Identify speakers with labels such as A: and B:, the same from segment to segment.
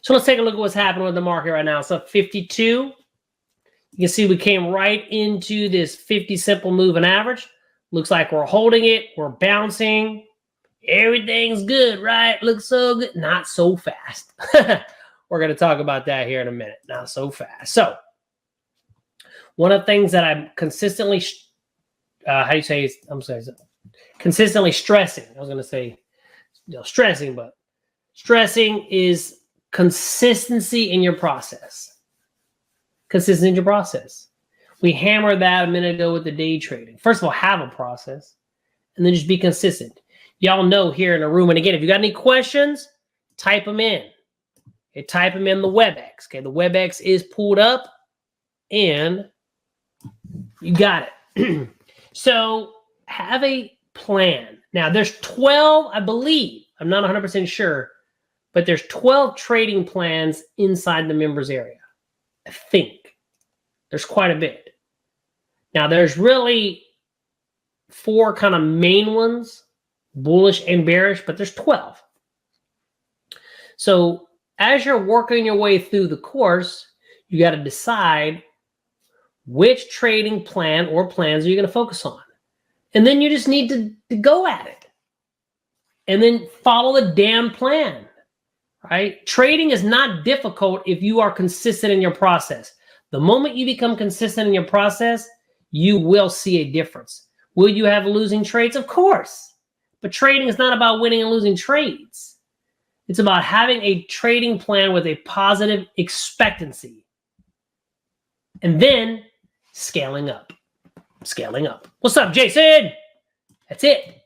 A: So let's take a look at what's happening with the market right now. It's up 52. You can see we came right into this 50 simple moving average. Looks like we're holding it. We're bouncing. Everything's good, right? Looks so good. Not so fast. We're going to talk about that here in a minute. Not so fast. So one of the things that I'm consistently, consistently stressing. I was going to say, stressing, but stressing is consistency in your process. Consistency in your process. We hammered that a minute ago with the day trading. First of all, have a process, and then just be consistent. Y'all know here in the room, and again, if you got any questions, type them in. Okay, type them in the WebEx. Okay, the WebEx is pulled up, and you got it. So have a plan. Now, there's 12, I believe. I'm not 100% sure, but there's 12 trading plans inside the members area. I think. There's quite a bit. Now, there's really 4 kind of main ones, bullish and bearish, but there's 12. So as you're working your way through the course, you got to decide which trading plan or plans are you going to focus on. And then you just need to go at it. And then follow the damn plan, right? Trading is not difficult if you are consistent in your process. The moment you become consistent in your process, you will see a difference. Will you have losing trades? Of course. But trading is not about winning and losing trades. It's about having a trading plan with a positive expectancy. And then scaling up. Scaling up. What's up, Jason? That's it.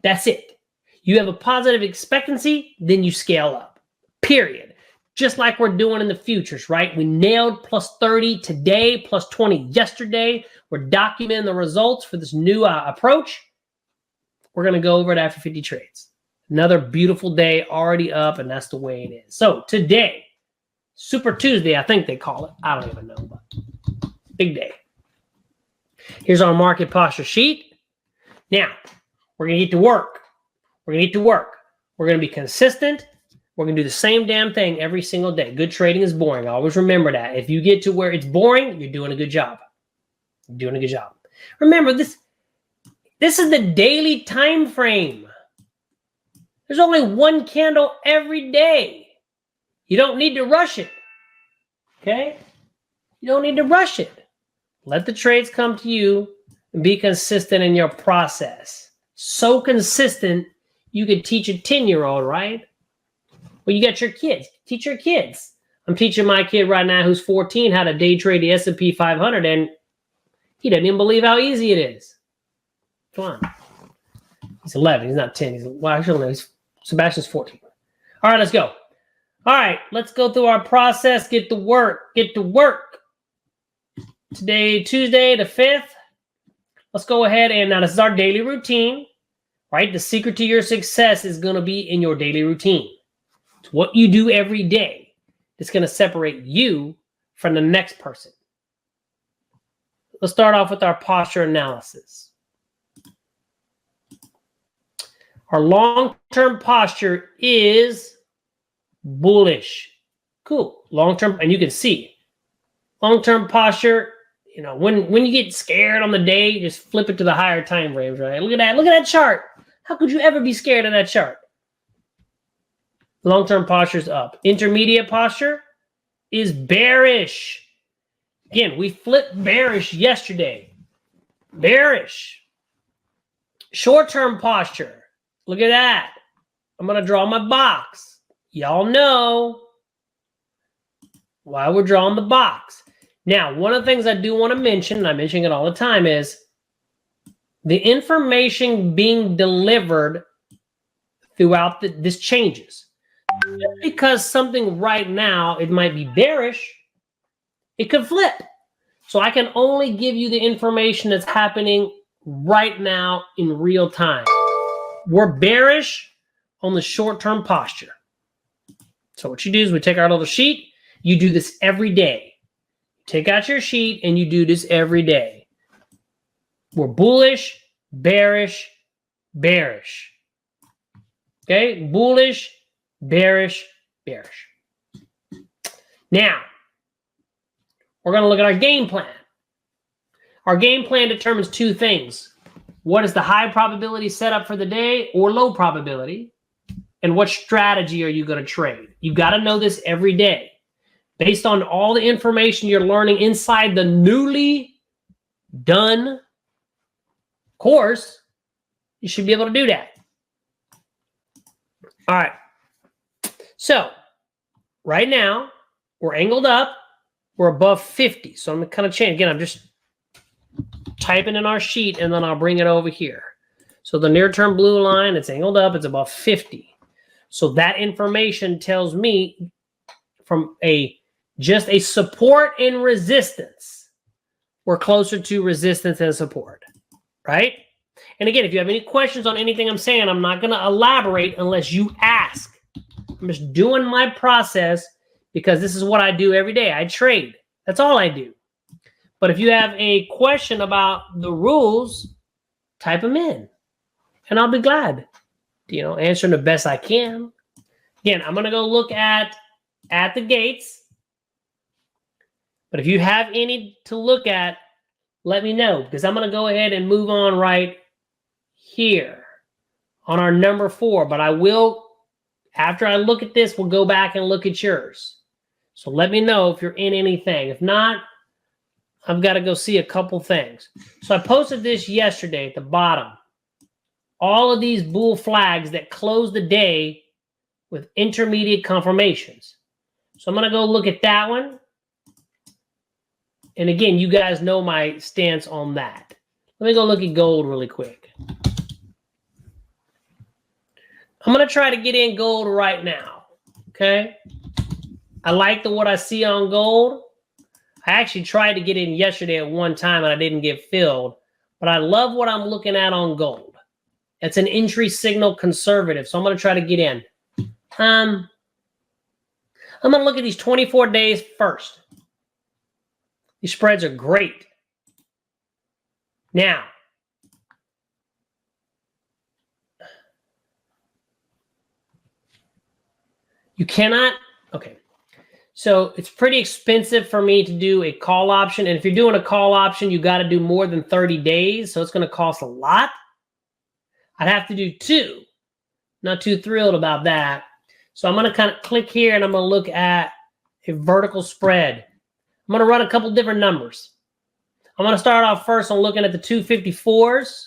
A: That's it. You have a positive expectancy, then you scale up. Period. Just like we're doing in the futures, right? We nailed plus 30 today, plus 20 yesterday. We're documenting the results for this new approach. We're going to go over it after 50 trades. Another beautiful day already up, and that's the way it is. So today, Super Tuesday, I think they call it. I don't even know, but big day. Here's our market posture sheet. Now, we're going to get to work. We're going to get to work. We're going to be consistent. We're going to do the same damn thing every single day. Good trading is boring. Always remember that. If you get to where it's boring, you're doing a good job. You're doing a good job. Remember, this is the daily time frame. There's only one candle every day. You don't need to rush it. Okay? You don't need to rush it. Let the trades come to you and be consistent in your process. So consistent, you could teach a 10-year-old, right? Well, you got your kids. Teach your kids. I'm teaching my kid right now who's 14 how to day trade the S&P 500, and he doesn't even believe how easy it is. Come on. He's 11. He's not 10. Well, actually, no, Sebastian's 14. All right, let's go. All right, let's go through our process. Get to work. Get to work. Today, Tuesday the 5th. Let's go ahead and now this is our daily routine, right? The secret to your success is going to be in your daily routine. It's what you do every day that's going to separate you from the next person. Let's start off with our posture analysis. Our long-term posture is bullish. Cool. Long-term, and you can see long-term posture, you know, when you get scared on the day, just flip it to the higher time frames, right? Look at that. Look at that chart. How could you ever be scared of that chart? Long-term posture is up. Intermediate posture is bearish. Again, we flipped bearish yesterday. Bearish. Short-term posture. Look at that. I'm going to draw my box. Y'all know why we're drawing the box. Now, one of the things I do want to mention, and I'm mentioning it all the time, is the information being delivered throughout this changes. Just because something right now, it might be bearish, it could flip. So I can only give you the information that's happening right now in real time. We're bearish on the short-term posture. So what you do is we take our little sheet. You do this every day. Take out your sheet and you do this every day. We're bullish, bearish, bearish. Okay? Bullish, bearish, bearish. Now, we're going to look at our game plan. Our game plan determines two things. What is the high probability setup for the day or low probability? And what strategy are you going to trade? You got to know this every day. Based on all the information you're learning inside the newly done course, you should be able to do that. All right. So, right now, we're angled up. We're above 50. So I'm going to kind of change. Again, I'm just typing in our sheet, and then I'll bring it over here. So the near-term blue line, it's angled up. It's above 50. So that information tells me from just a support and resistance, we're closer to resistance and support, right? And again, if you have any questions on anything I'm saying, I'm not going to elaborate unless you ask. I'm just doing my process because this is what I do every day. I trade. That's all I do. But if you have a question about the rules, type them in, and I'll be glad to, answer them the best I can. Again, I'm going to go look at the gates. But if you have any to look at, let me know, because I'm going to go ahead and move on right here on our number 4. But I will, after I look at this, we'll go back and look at yours. So let me know if you're in anything. If not, I've got to go see a couple things. So I posted this yesterday at the bottom. All of these bull flags that close the day with intermediate confirmations. So I'm going to go look at that one. And again, you guys know my stance on that. Let me go look at gold really quick. I'm going to try to get in gold right now. Okay. I like what I see on gold. I actually tried to get in yesterday at one time and I didn't get filled. But I love what I'm looking at on gold. It's an entry signal conservative. So I'm going to try to get in. I'm going to look at these 24 days first. These spreads are great. Now, you cannot, okay. So it's pretty expensive for me to do a call option. And if you're doing a call option, you got to do more than 30 days. So it's going to cost a lot. I'd have to do 2. Not too thrilled about that. So I'm going to kind of click here and I'm going to look at a vertical spread. I'm going to run a couple different numbers. I'm going to start off first on looking at the 254s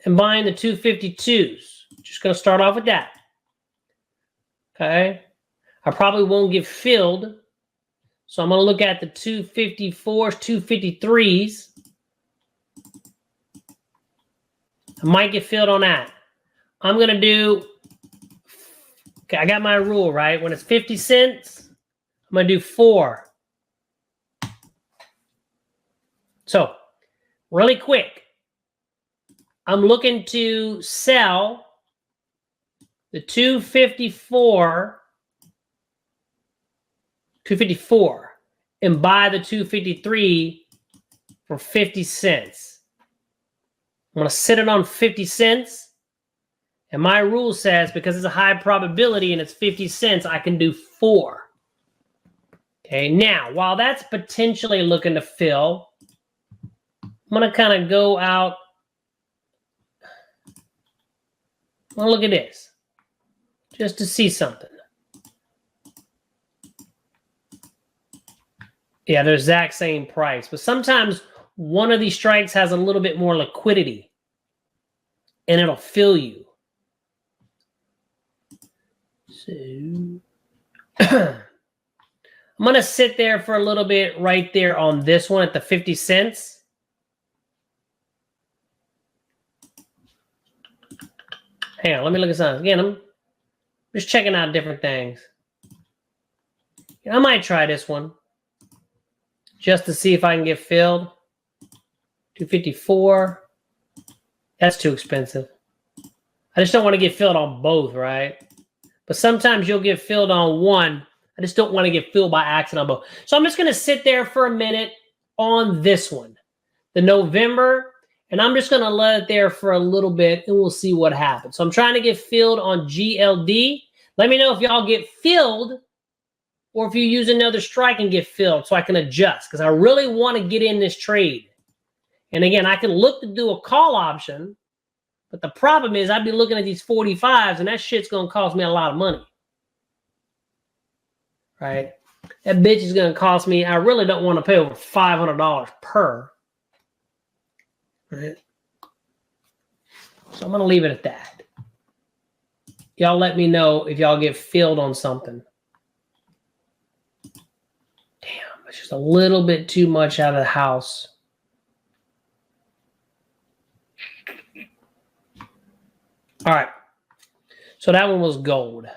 A: and buying the 252s. Just going to start off with that. Okay. I probably won't get filled. So I'm going to look at the 254s, 253s. I might get filled on that. I'm going to do, okay, I got my rule, right? When it's 50 cents, I'm going to do 4. So, really quick, I'm looking to sell the 254 and buy the 253 for 50 cents. I'm going to sit it on 50 cents. And my rule says, because it's a high probability and it's 50 cents, I can do 4. Okay, now, while that's potentially looking to fill, I'm going to kind of go out. Well, look at this. Just to see something. Yeah, they're exact same price. But sometimes one of these strikes has a little bit more liquidity. And it'll fill you. So I'm going to sit there for a little bit right there on this one at the 50 cents. Hang on, let me look at something. Again, I'm just checking out different things. I might try this one just to see if I can get filled. 254. That's too expensive. I just don't want to get filled on both, right? But sometimes you'll get filled on one. I just don't want to get filled by accident on both. So I'm just going to sit there for a minute on this one, the November, and I'm just going to let it there for a little bit, and we'll see what happens. So I'm trying to get filled on GLD. Let me know if y'all get filled or if you use another strike and get filled so I can adjust because I really want to get in this trade. And again, I can look to do a call option, but the problem is I'd be looking at these 45s and that shit's going to cost me a lot of money. Right? That bitch is going to cost me, I really don't want to pay over $500 per. Right? So I'm going to leave it at that. Y'all let me know if y'all get filled on something. Damn, it's just a little bit too much out of the house. All right. So that one was gold. Let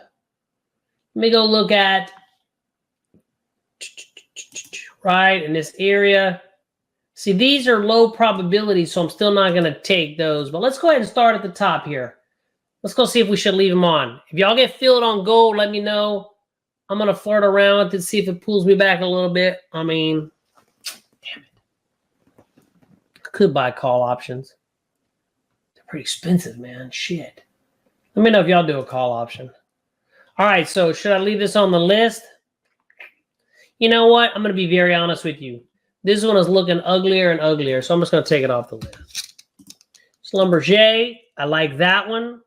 A: me go look at, right, in this area. See, these are low probability, so I'm still not going to take those. But let's go ahead and start at the top here. Let's go see if we should leave them on. If y'all get filled on gold, let me know. I'm going to flirt around with it, see if it pulls me back a little bit. I mean, damn it. I could buy call options. They're pretty expensive, man. Shit. Let me know if y'all do a call option. All right, so should I leave this on the list? You know what? I'm going to be very honest with you. This one is looking uglier and uglier, so I'm just going to take it off the list. Schlumberger, I like that one.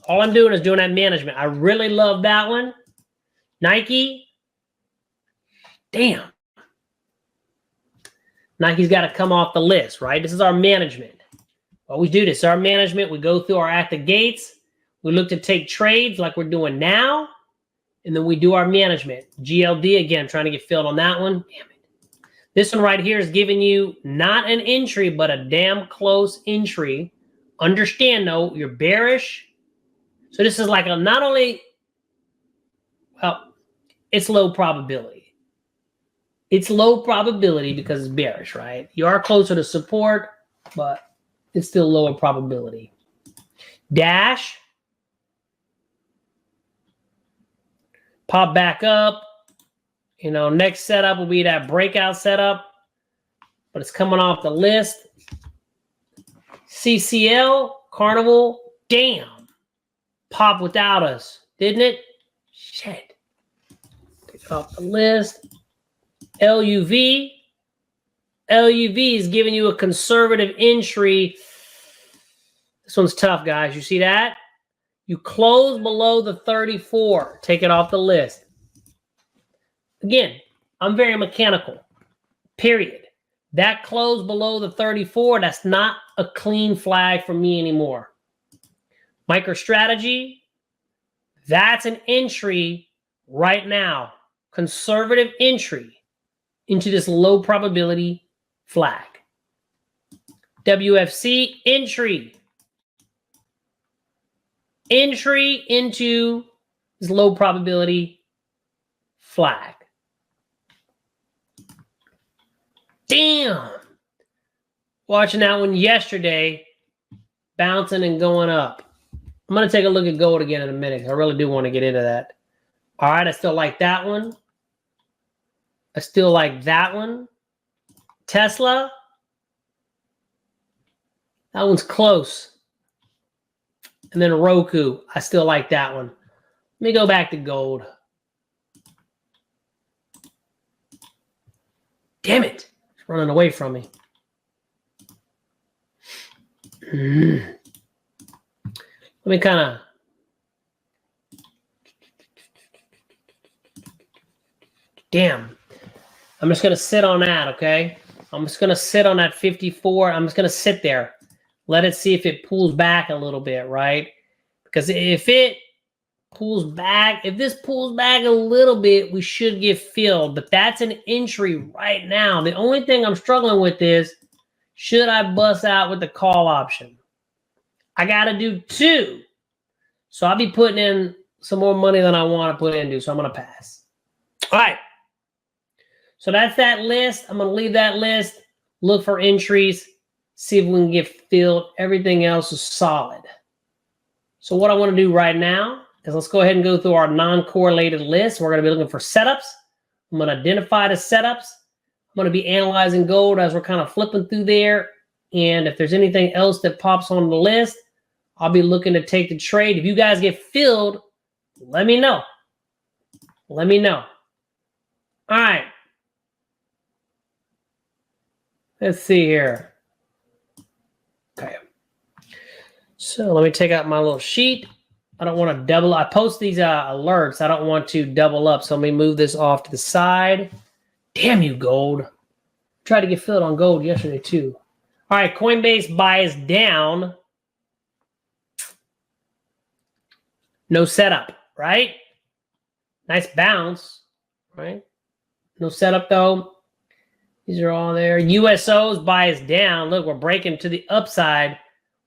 A: All I'm doing is doing that management. I really love that one. Nike, damn. Nike's got to come off the list, right? This is our management. Always do this. Our management, we go through our active gates. We look to take trades like we're doing now. And then we do our management. GLD, again, trying to get filled on that one. Damn it. This one right here is giving you not an entry, but a damn close entry. Understand, though, you're bearish. So this is like a not only, well, it's low probability. It's low probability because it's bearish, right? You are closer to support, but it's still lower probability. Dash. Pop back up. You know, next setup will be that breakout setup, but it's coming off the list. CCL, Carnival, damn. Pop without us, didn't it? Shit. Take it off the list. LUV. LUV is giving you a conservative entry. This one's tough, guys. You see that? You close below the 34. Take it off the list. Again, I'm very mechanical. Period. That close below the 34, that's not a clean flag for me anymore. MicroStrategy, that's an entry right now. Conservative entry into this low probability flag. WFC, entry. Entry into this low probability flag. Damn. Watching that one yesterday, bouncing and going up. I'm going to take a look at gold again in a minute. I really do want to get into that. All right, I still like that one. I still like that one. Tesla. That one's close. And then Roku. I still like that one. Let me go back to gold. Damn it. It's running away from me. Let me kind of... Damn. I'm just going to sit on that, okay? I'm just going to sit on that 54. I'm just going to sit there. Let it see if it pulls back a little bit, right? Because if it pulls back, if this pulls back a little bit, we should get filled. But that's an entry right now. The only thing I'm struggling with is, should I bust out with the call option? I got to do two. So I'll be putting in some more money than I want to put into. So I'm going to pass. All right. So that's that list. I'm going to leave that list. Look for entries. See if we can get filled. Everything else is solid. So what I want to do right now is let's go ahead and go through our non-correlated list. We're going to be looking for setups. I'm going to identify the setups. I'm going to be analyzing gold as we're kind of flipping through there. And if there's anything else that pops on the list, I'll be looking to take the trade. If you guys get filled, let me know. Let me know. All right. Let's see here. Okay. So let me take out my little sheet. I don't want to double. I post these alerts. I don't want to double up. So let me move this off to the side. Damn you, gold. Tried to get filled on gold yesterday too. All right, Coinbase buys down. No setup, right? Nice bounce, right? No setup though. These are all there. USOs buys down. Look, we're breaking to the upside.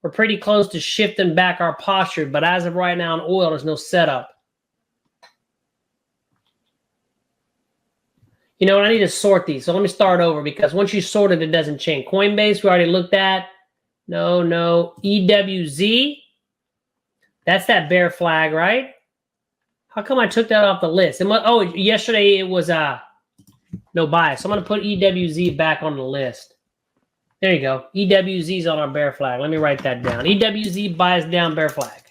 A: We're pretty close to shifting back our posture, but as of right now in oil, there's no setup. You know what? I need to sort these. So let me start over because once you sort it, it doesn't change. Coinbase, we already looked at. No. EWZ. That's that bear flag, right? How come I took that off the list? Oh, yesterday it was no bias. So I'm going to put EWZ back on the list. There you go. EWZ's on our bear flag. Let me write that down. EWZ buys down bear flag.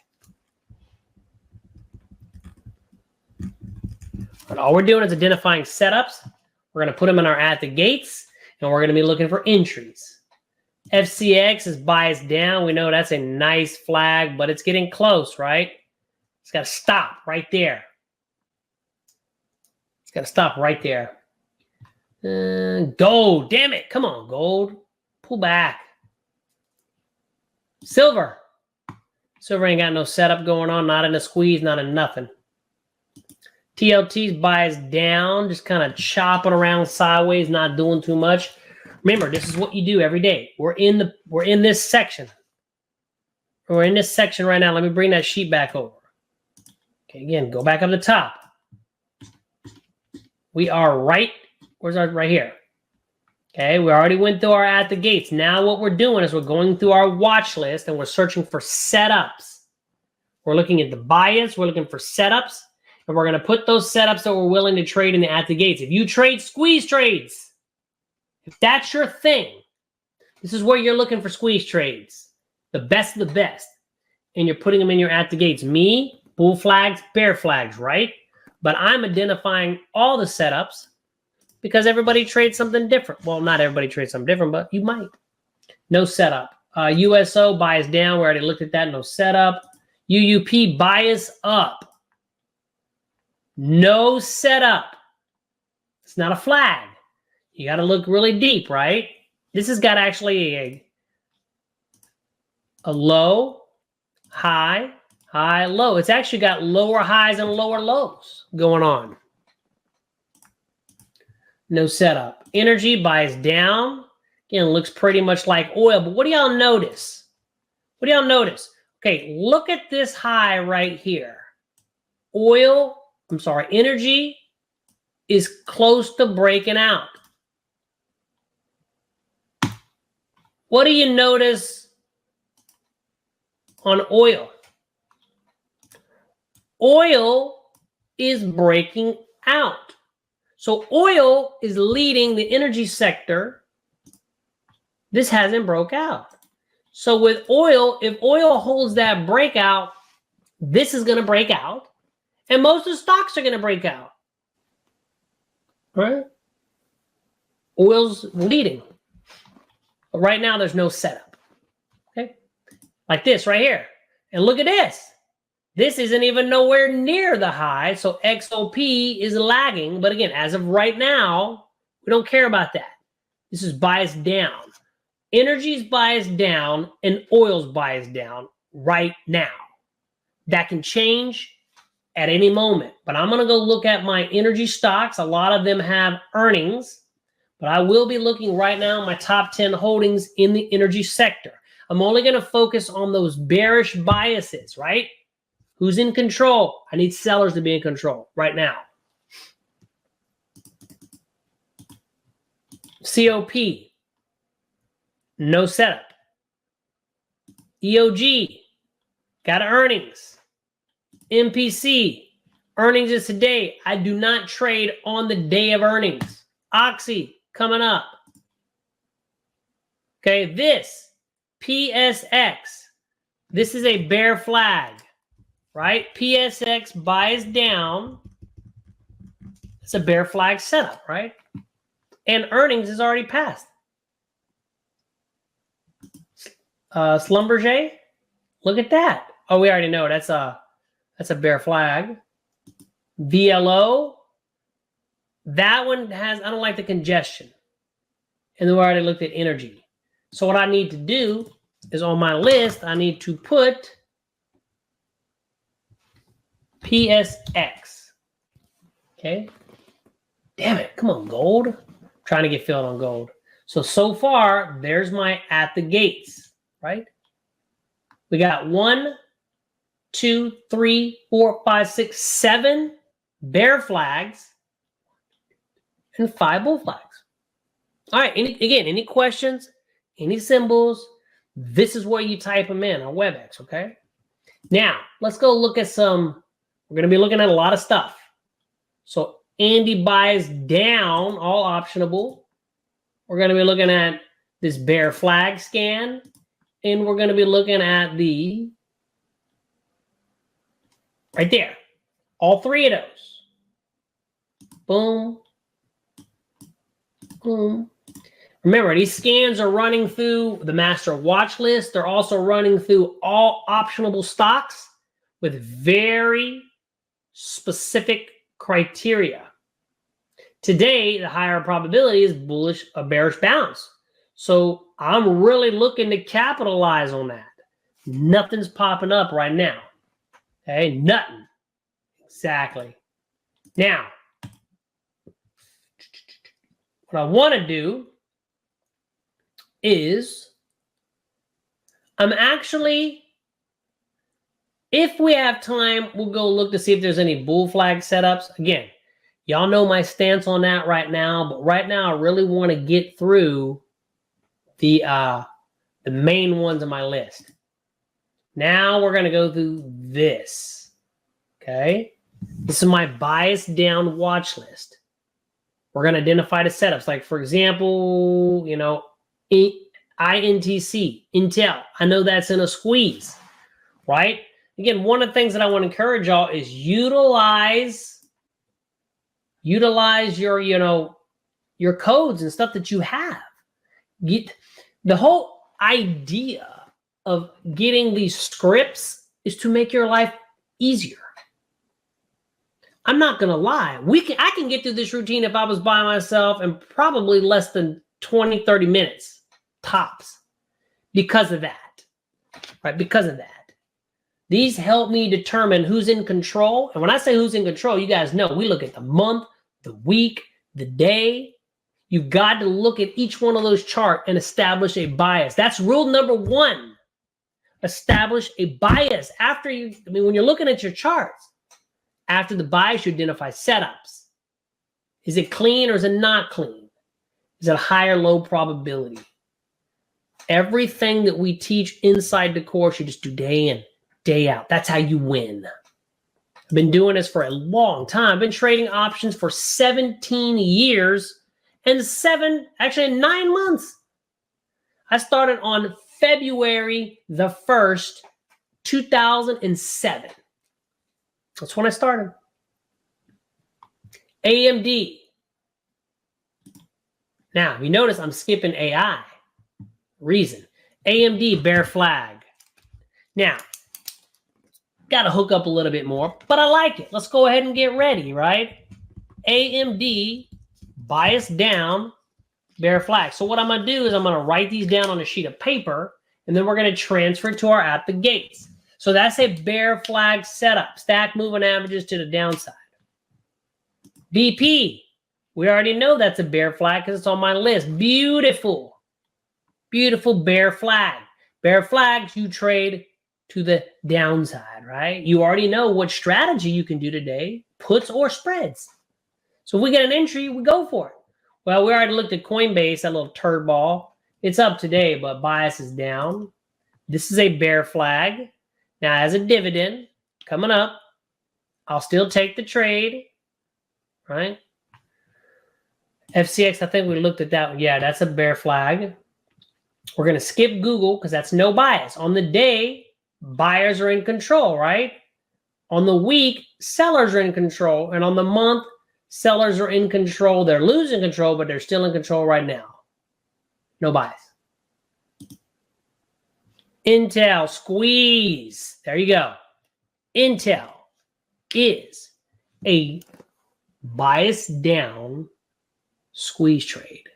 A: And all we're doing is identifying setups. We're going to put them in our at the gates, and we're going to be looking for entries. FCX is buys down. We know that's a nice flag, but it's getting close, right? It's got to stop right there. It's got to stop right there. Gold. Damn it. Come on, gold. Pull back. Silver. Silver ain't got no setup going on. Not in a squeeze, not in nothing. TLT's buys down, just kind of chopping around sideways, not doing too much. Remember, this is what you do every day. We're in this section. We're in this section right now. Let me bring that sheet back over. Okay, again, go back up to the top. We are right here. Okay, we already went through our at the gates. Now what we're doing is we're going through our watch list and we're searching for setups. We're looking at the bias. We're looking for setups. And we're going to put those setups that we're willing to trade in the at the gates. If you trade squeeze trades, if that's your thing, this is where you're looking for squeeze trades. The best of the best. And you're putting them in your at the gates. Me, bull flags, bear flags, right? But I'm identifying all the setups because everybody trades something different. Well, not everybody trades something different, but you might. No setup. USO buys down. We already looked at that. No setup. UUP buys up. No setup. It's not a flag. You got to look really deep, right? This has got actually a low, high, high, low. It's actually got lower highs and lower lows going on. No setup. Energy buys down. Again, looks pretty much like oil. But what do y'all notice? What do y'all notice? Okay, look at this high right here. Energy is close to breaking out. What do you notice on oil? Oil is breaking out. So oil is leading the energy sector. This hasn't broke out. So with oil, if oil holds that breakout, this is going to break out. And most of the stocks are going to break out. Right? Oil's leading. But right now, there's no setup. Okay? Like this right here. And look at this. This isn't even nowhere near the high. So XOP is lagging. But again, as of right now, we don't care about that. This is biased down. Energy's biased down and oil's biased down right now. That can change at any moment. But I'm going to go look at my energy stocks. A lot of them have earnings. But I will be looking right now at my top 10 holdings in the energy sector. I'm only going to focus on those bearish biases, right? Who's in control? I need sellers to be in control right now. COP. No setup. EOG. Got earnings. MPC. Earnings is today. I do not trade on the day of earnings. Oxy coming up. Okay, this PSX. This is a bear flag, right? PSX buys down. It's a bear flag setup, right? And earnings is already passed. 𝗙𝘂𝘁𝗂𝗿𝗀𝗀, look at that. Oh, we already know that's a bear flag. VLO, that one has, I don't like the congestion. And then we already looked at energy. So what I need to do is on my list, I need to put PSX. Okay. Damn it. Come on, gold. I'm trying to get filled on gold. So far, there's my at the gates, right? We got 1, 2, 3, 4, 5, 6, 7 bear flags and 5 bull flags. All right. Any questions? Any symbols? This is where you type them in on WebEx, okay? Now, let's go look at some. We're going to be looking at a lot of stuff. So Andy buys down, all optionable. We're going to be looking at this bear flag scan. And we're going to be looking at the, right there, all 3 of those. Boom. Boom. Remember, these scans are running through the master watch list. They're also running through all optionable stocks with very specific criteria. Today, the higher probability is bullish, a bearish bounce. So I'm really looking to capitalize on that. Nothing's popping up right now. Okay, nothing. Exactly. Now, what I want to do is I'm actually, if we have time, we'll go look to see if there's any bull flag setups. Again, y'all know my stance on that right now, but right now I really want to get through the main ones on my list. Now we're going to go through this. Okay. This is my bias down watch list. We're going to identify the setups. Like, for example, you know, INTC, Intel. I know that's in a squeeze, right? Again, one of the things that I want to encourage y'all is utilize your, you know, your codes and stuff that you have. The whole idea of getting these scripts is to make your life easier. I'm not going to lie. I can get through this routine if I was by myself in probably less than 20, 30 minutes tops because of that, right? Because of that. These help me determine who's in control. And when I say who's in control, you guys know we look at the month, the week, the day. You've got to look at each one of those charts and establish a bias. That's rule number 1. Establish a bias. When you're looking at your charts, after the bias, you identify setups. Is it clean or is it not clean? Is it high or low probability? Everything that we teach inside the course, you just do day in, day out. That's how you win. I've been doing this for a long time. I've been trading options for 17 years and 9 months. I started on February the 1st, 2007. That's when I started. AMD. Now, you notice I'm skipping AI. Reason. AMD bear flag. Now, got to hook up a little bit more, but I like it. Let's go ahead and get ready, right? AMD bias down, bear flag. So what I'm going to do is I'm going to write these down on a sheet of paper, and then we're going to transfer to our at the gates. So that's a bear flag setup. Stack moving averages to the downside. BP. We already know that's a bear flag because it's on my list. Beautiful. Beautiful bear flag. Bear flags, you trade to the downside, right? You already know what strategy you can do today, puts or spreads. So if we get an entry, we go for it. Well, we already looked at Coinbase, that little turd ball. It's up today, but bias is down. This is a bear flag. Now, as a dividend coming up, I'll still take the trade, right? FCX, I think we looked at that one. Yeah, that's a bear flag. We're going to skip Google because that's no bias. On the day, buyers are in control, right? On the week, sellers are in control. And on the month, Sellers are in control. They're losing control, but they're still in control right now. No bias. Intel squeeze. There you go. Intel is a bias down squeeze trade.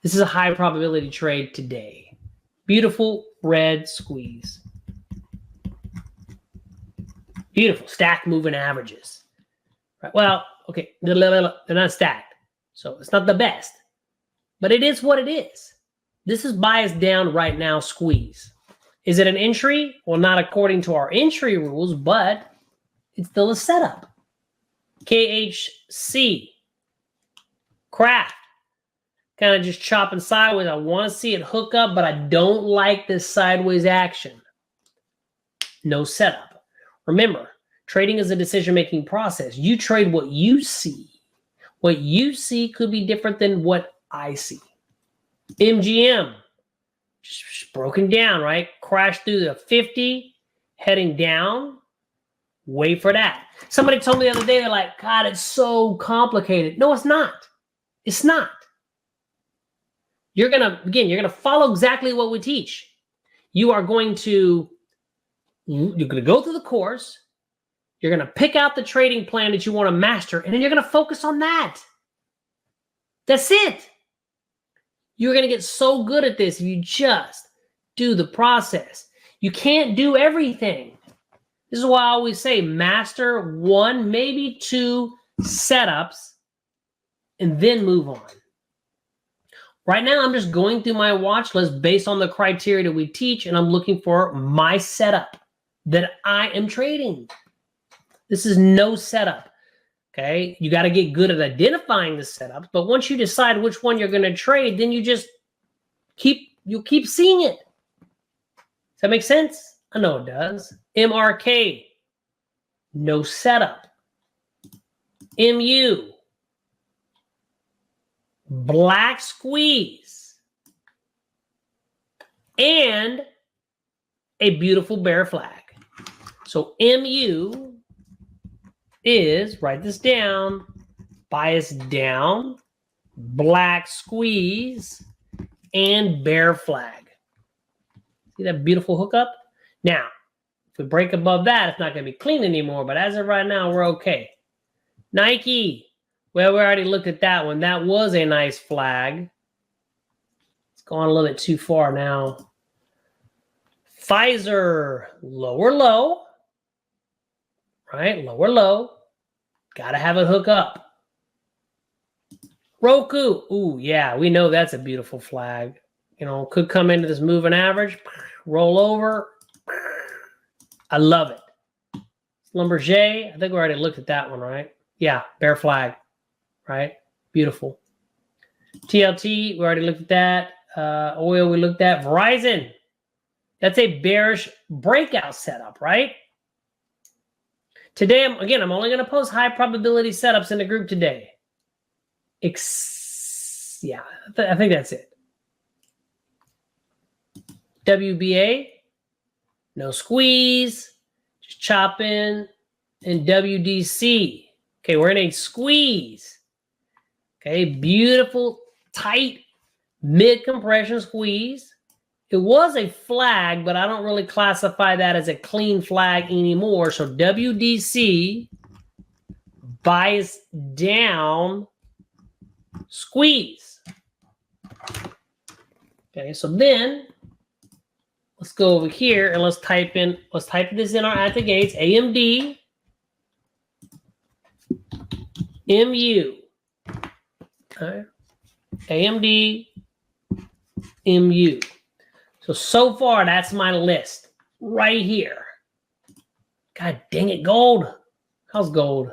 A: This is a high probability trade today. Beautiful red squeeze. Beautiful stack moving averages. Right. Well, okay, they're not stacked, so it's not the best, but it is what it is. This is bias down right now squeeze. Is it an entry? Well, not according to our entry rules, but it's still a setup. 𝗕𝗢𝘂𝘂𝗿𝗃𝗀. Craft. Kind of just chopping sideways. I want to see it hook up, but I don't like this sideways action. No setup. Remember, trading is a decision-making process. You trade what you see. What you see could be different than what I see. MGM. Just broken down, right? Crashed through the 50, heading down. Wait for that. Somebody told me the other day, they're like, God, it's so complicated. No, it's not. It's not. You're going to follow exactly what we teach. You're going to go through the course. You're going to pick out the trading plan that you want to master, and then you're going to focus on that. That's it. You're going to get so good at this if you just do the process. You can't do everything. This is why I always say master one, maybe two setups, and then move on. Right now, I'm just going through my watch list based on the criteria that we teach, and I'm looking for my setup that I am trading. This is no setup, okay? You got to get good at identifying the setups, but once you decide which one you're going to trade, then you just you'll keep seeing it. Does that make sense? I know it does. MRK, no setup. MU, black squeeze, and a beautiful bear flag. So MU is, write this down, bias down, black squeeze, and bear flag. See that beautiful hookup? Now, if we break above that, it's not going to be clean anymore, but as of right now, we're okay. Nike, well, we already looked at that one. That was a nice flag. It's gone a little bit too far now. Pfizer, lower low, right? Lower low. Got to have it hook up. Roku, ooh, yeah, we know that's a beautiful flag. You know, could come into this moving average, roll over. I love it. Schlumberger, I think we already looked at that one, right? Yeah, bear flag, right? Beautiful. TLT, we already looked at that. Oil, we looked at. Verizon, that's a bearish breakout setup, right? Today, I'm only going to post high probability setups in the group today. Yeah, I think that's it. WBA, no squeeze, just chop in. And WDC, okay, we're in a squeeze. Okay, beautiful, tight, mid-compression squeeze. It was a flag, but I don't really classify that as a clean flag anymore. So WDC, bias down, squeeze. Okay, so then let's go over here and let's type this in our at the gates. AMD, MU. All right. AMD, MU. So far, that's my list right here. God dang it, gold. How's gold?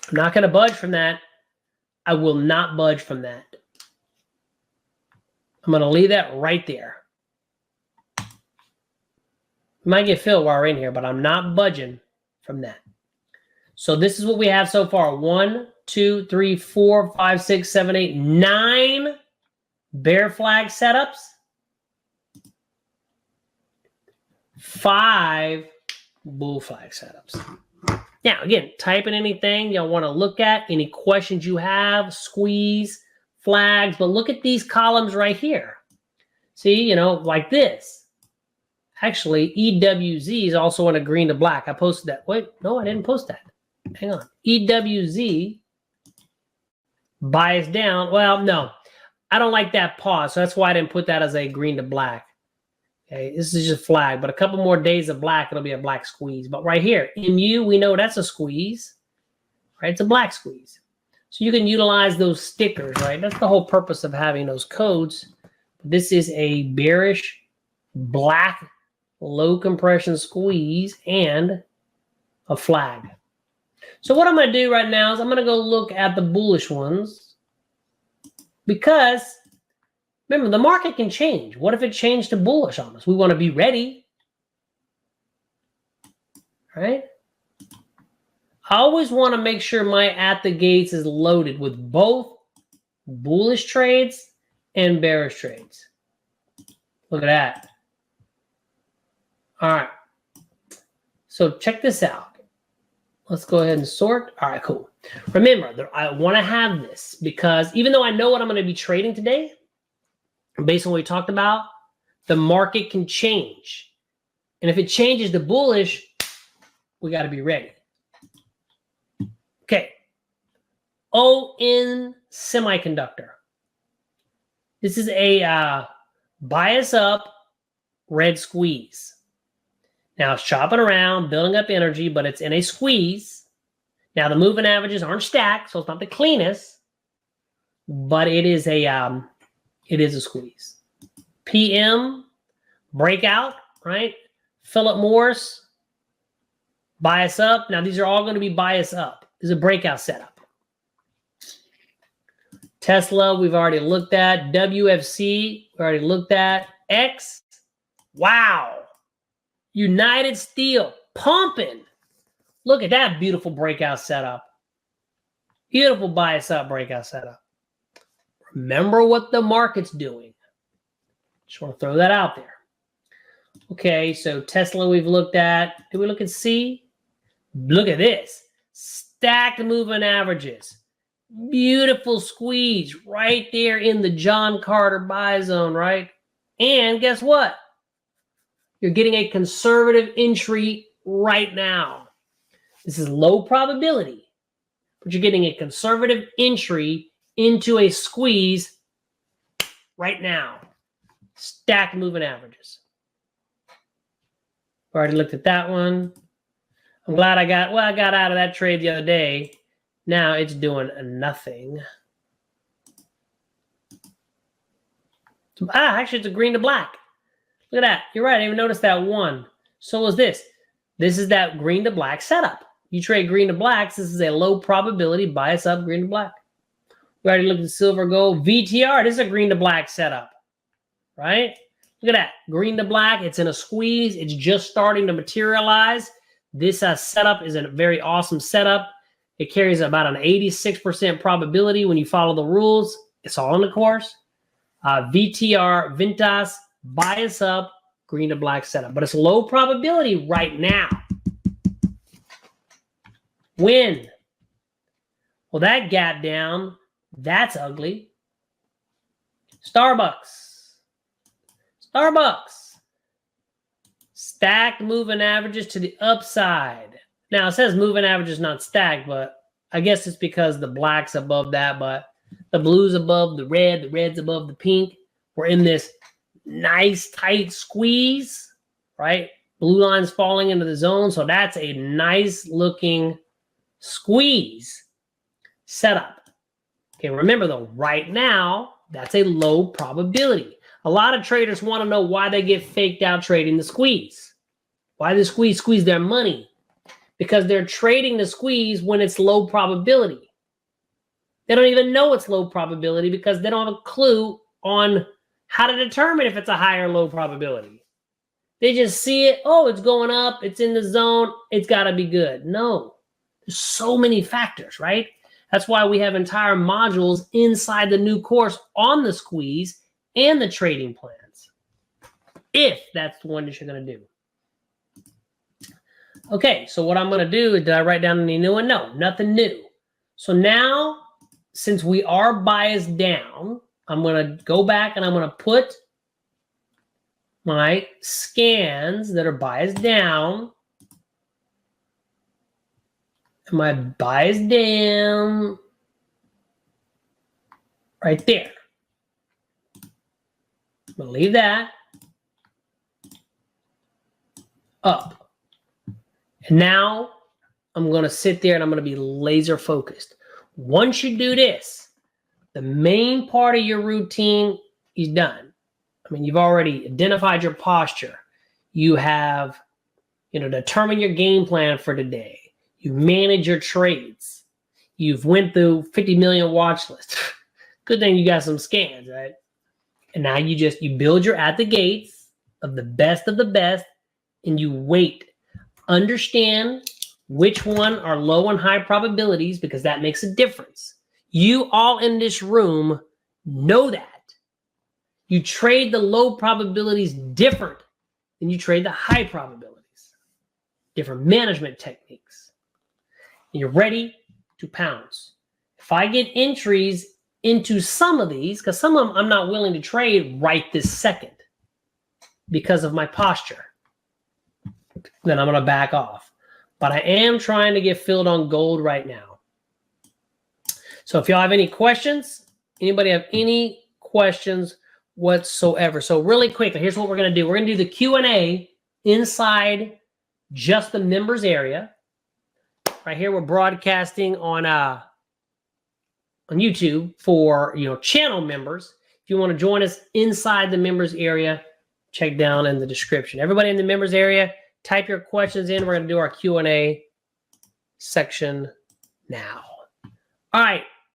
A: I'm not going to budge from that. I will not budge from that. I'm going to leave that right there. You might get filled while we're in here, but I'm not budging from that. So this is what we have so far. 1, 2, 3, 4, 5, 6, 7, 8, 9 bear flag setups. 5 bull flag setups. Now, again, type in anything y'all want to look at, any questions you have, squeeze, flags, but look at these columns right here. See, you know, like this. Actually, EWZ is also in a green to black. I posted that. Wait, no, I didn't post that. Hang on. EWZ, bias down. Well, no, I don't like that pause, so that's why I didn't put that as a green to black. Okay, this is just flag, but a couple more days of black, it'll be a black squeeze. But right here, MU, we know that's a squeeze, right? It's a black squeeze. So you can utilize those stickers, right? That's the whole purpose of having those codes. This is a bearish black low compression squeeze and a flag. So what I'm going to do right now is I'm going to go look at the bullish ones, because remember, the market can change. What if it changed to bullish on us? We want to be ready, right? I always want to make sure my at the gates is loaded with both bullish trades and bearish trades. Look at that. All right. So check this out. Let's go ahead and sort. All right, cool. Remember, I want to have this because even though I know what I'm going to be trading today, based on what we talked about, the market can change. And if it changes to bullish, we got to be ready. Okay. ON Semiconductor. This is a bias up red squeeze. Now it's chopping around, building up energy, but it's in a squeeze. Now the moving averages aren't stacked, so it's not the cleanest, but it is a squeeze. PM breakout, right? Philip Morris bias up. Now these are all going to be bias up. This is a breakout setup. Tesla, we've already looked at. WFC, we already looked at. X, wow. United Steel, pumping. Look at that beautiful breakout setup. Beautiful bias up breakout setup. Remember what the market's doing. Just want to throw that out there. Okay, so Tesla we've looked at. Did we look at C? Look at this. Stacked moving averages. Beautiful squeeze right there in the John Carter buy zone, right? And guess what? You're getting a conservative entry right now. This is low probability, but you're getting a conservative entry into a squeeze right now. Stacked moving averages. Already looked at that one. I'm glad I got out of that trade the other day. Now it's doing nothing. Actually, it's a green to black. Look at that. You're right. I didn't even notice that one. So was this. This is that green to black setup. You trade green to blacks. This is a low probability bias up green to black. We already looked at silver gold. VTR. This is a green to black setup. Right? Look at that. Green to black. It's in a squeeze. It's just starting to materialize. This setup is a very awesome setup. It carries about an 86% probability when you follow the rules. It's all in the course. VTR, Vintas, bias up, green to black setup. But it's low probability right now. When? Well, that gap down, that's ugly. Starbucks. Stacked moving averages to the upside. Now, it says moving averages not stacked, but I guess it's because the black's above that, but the blue's above the red's above the pink. We're in this nice tight squeeze, right? Blue line's falling into the zone, so that's a nice looking squeeze setup. Okay, remember though, right now, that's a low probability. A lot of traders want to know why they get faked out trading the squeeze. Why the squeeze their money? Because they're trading the squeeze when it's low probability. They don't even know it's low probability because they don't have a clue on how to determine if it's a high or low probability. They just see it. Oh, it's going up. It's in the zone. It's got to be good. No, there's so many factors, right? That's why we have entire modules inside the new course on the squeeze and the trading plans, if that's the one that you're going to do. Okay, so what I'm going to do is, did I write down any new one? No, nothing new. So now, since we are biased down, I'm going to go back and I'm going to put my scans that are biased down. And my biased down right there. I'm going to leave that up. And now I'm going to sit there and I'm going to be laser focused. Once you do this, the main part of your routine is done. I mean, you've already identified your posture. You have, determined your game plan for the day. You manage your trades. You've went through 50 million watch lists. Good thing you got some scans, right? And now you build your at the gates of the best, and you wait. Understand which one are low and high probabilities, because that makes a difference. You all in this room know that. You trade the low probabilities different than you trade the high probabilities. Different management techniques. And you're ready to pounce. If I get entries into some of these, because some of them I'm not willing to trade right this second because of my posture, then I'm going to back off. But I am trying to get filled on gold right now. So if y'all have any questions, anybody have any questions whatsoever? So really quickly, here's what we're going to do. We're going to do the Q&A inside just the members area. Right here, we're broadcasting on YouTube for channel members. If you want to join us inside the members area, check down in the description. Everybody in the members area, type your questions in. We're going to do our Q&A section now.